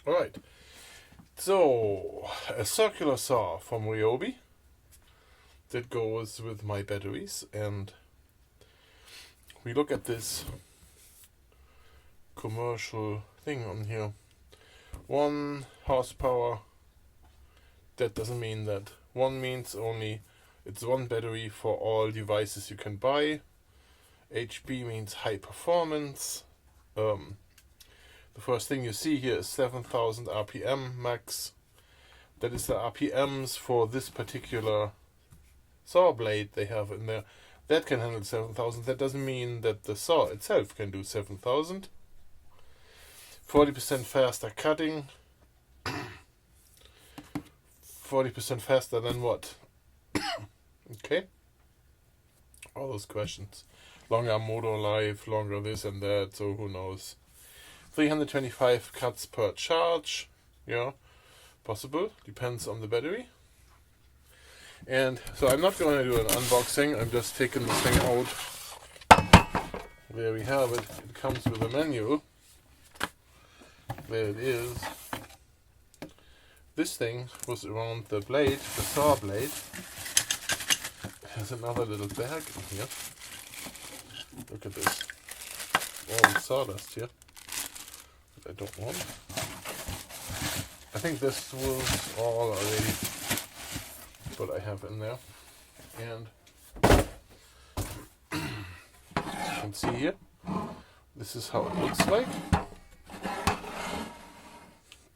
Alright, so a circular saw from Ryobi that goes with my batteries, and we look at this commercial thing on here. 1 horsepower, that doesn't mean that. 1 means only it's 1 battery for all devices you can buy. HB means high performance. The first thing you see here is 7,000 RPM max. That is the RPMs for this particular saw blade they have in there. That can handle 7,000. That doesn't mean that the saw itself can do 7,000. 40% faster cutting. 40% faster than what? Okay. All those questions. Longer motor life, longer this and that, so who knows. 325 cuts per charge. Yeah, possible. Depends on the battery. And so I'm not going to do an unboxing. I'm just taking the thing out. There we have it. It comes with a manual. There it is. This thing was around the blade, the saw blade. There's another little bag in here. Look at this. All the sawdust here that I don't want. I think this was all already what I have in there. And as you can see here, this is how it looks like.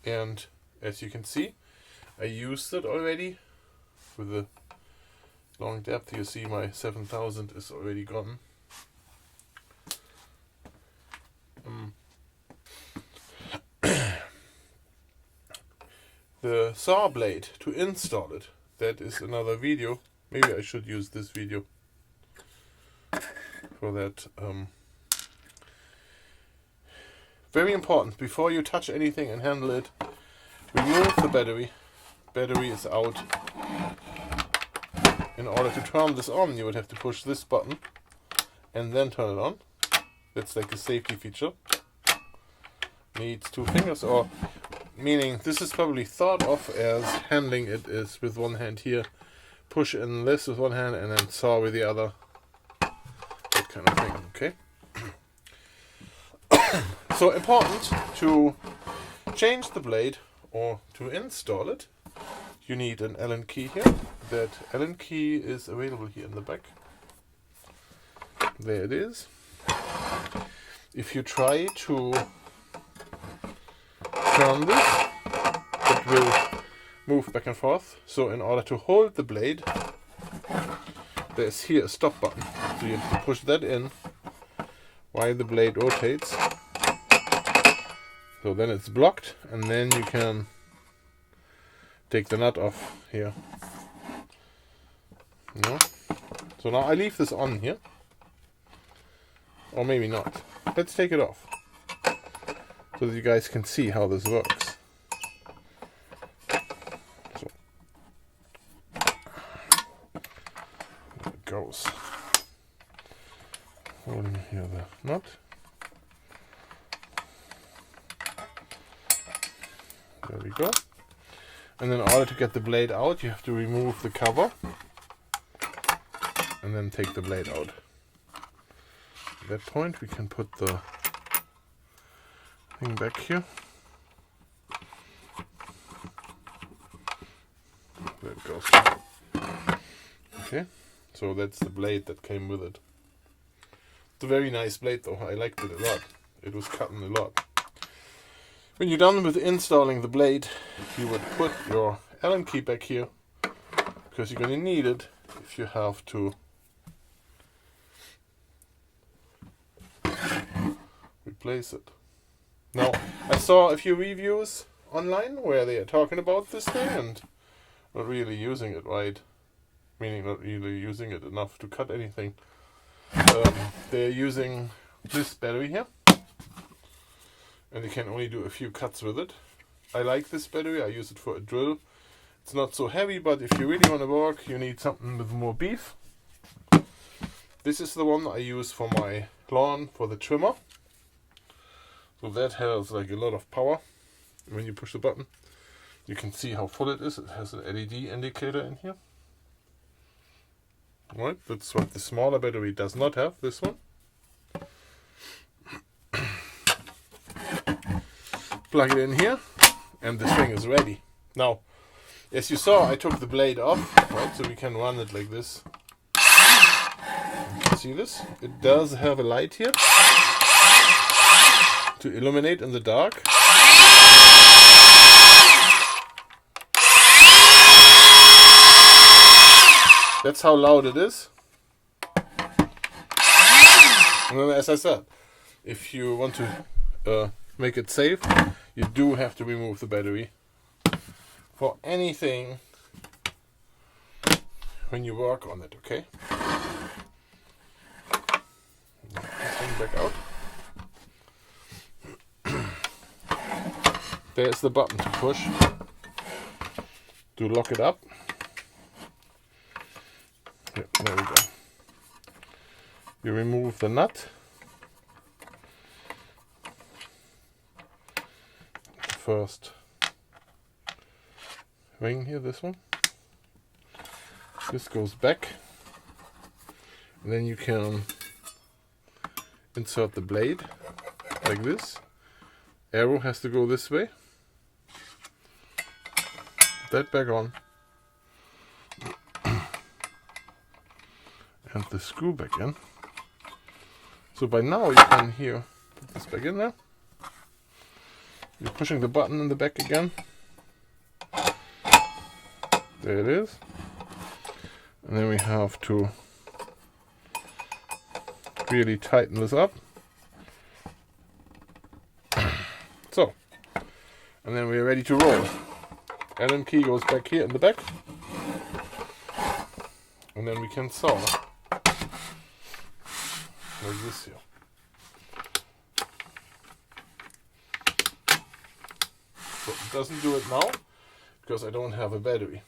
And as you can see, I used it already with the long depth. You see my 7,000 is already gone. The saw blade, to install it, that is another video. Maybe I should use this video for that. Very important, before you touch anything and handle it, remove the battery. Battery is out. In order to turn this on, you would have to push this button and then turn it on. That's like a safety feature. Needs 2 fingers, or meaning this is probably thought of as handling it is with 1 hand here, push in this with 1 hand and then saw with the other. That kind of thing, okay? So important to change the blade or to install it. You need an Allen key here. That Allen key is available here in the back. There it is. If you try to turn this, it will move back and forth. So in order to hold the blade, there's here a stop button. So you have to push that in while the blade rotates. So then it's blocked, and then you can take the nut off here. No. So now I leave this on here. Or maybe not. Let's take it off, so that you guys can see how this works. So there it goes. Holding here the nut. There we go. And in order to get the blade out, you have to remove the cover and then take the blade out. At that point, we can put the thing back here. There it goes. Okay, so that's the blade that came with it. It's a very nice blade though, I liked it a lot. It was cutting a lot. When you're done with installing the blade, you would put your Allen key back here, because you're going to need it if you have to replace it. Now, I saw a few reviews online where they are talking about this thing and not really using it right, meaning not really using it enough to cut anything. They're using this battery here, and you can only do a few cuts with it. I like this battery, I use it for a drill. It's not so heavy, but if you really want to work, you need something with more beef. This is the one I use for my lawn, for the trimmer. So that has like a lot of power. when you push the button. You can see how full it is. It has an LED indicator in here. Right, that's what the smaller battery does not have, this one. Plug it in here, and this thing is ready. Now, as you saw, I took the blade off, right, so we can run it like this. You can see this? It does have a light here to illuminate in the dark. That's how loud it is. And then, as I said, if you want to make it safe, you do have to remove the battery for anything when you work on it, okay? This thing back out. There's the button to push to lock it up. Yeah, there we go. You remove the nut. The first ring here, this one. This goes back. And then you can insert the blade like this. Arrow has to go this way. That back on. And the screw back in. So by now you can here put this back in there. You're pushing the button in the back again. There it is. And then we have to really tighten this up. So, and then we're ready to roll. Allen key goes back here in the back. And then we can saw. Like this here. So it doesn't do it now because I don't have a battery.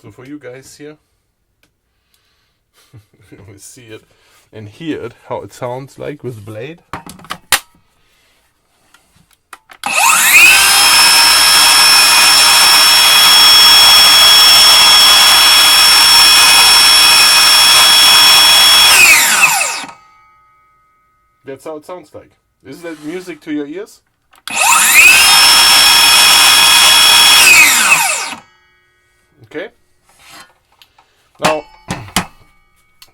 So for you guys here, you will see it and hear it, how it sounds like with the blade. That's how it sounds like. Is that music to your ears? Okay. Now,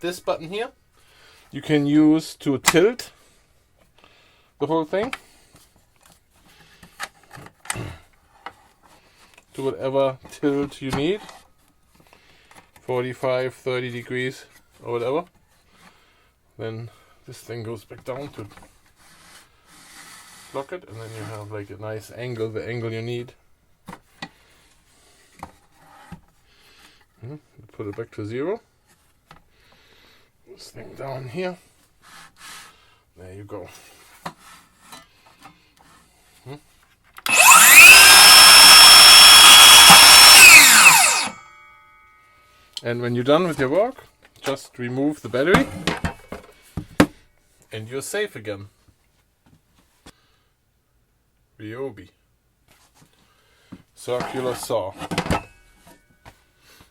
this button here, you can use to tilt the whole thing to whatever tilt you need. 45, 30 degrees or whatever. Then this thing goes back down to lock it, and then you have like a nice angle, the angle you need. Put it back to 0. This thing down here. There you go. And when you're done with your work, just remove the battery and you're safe again. Ryobi. Circular saw.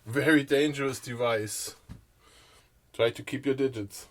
Very dangerous device. Try to keep your digits.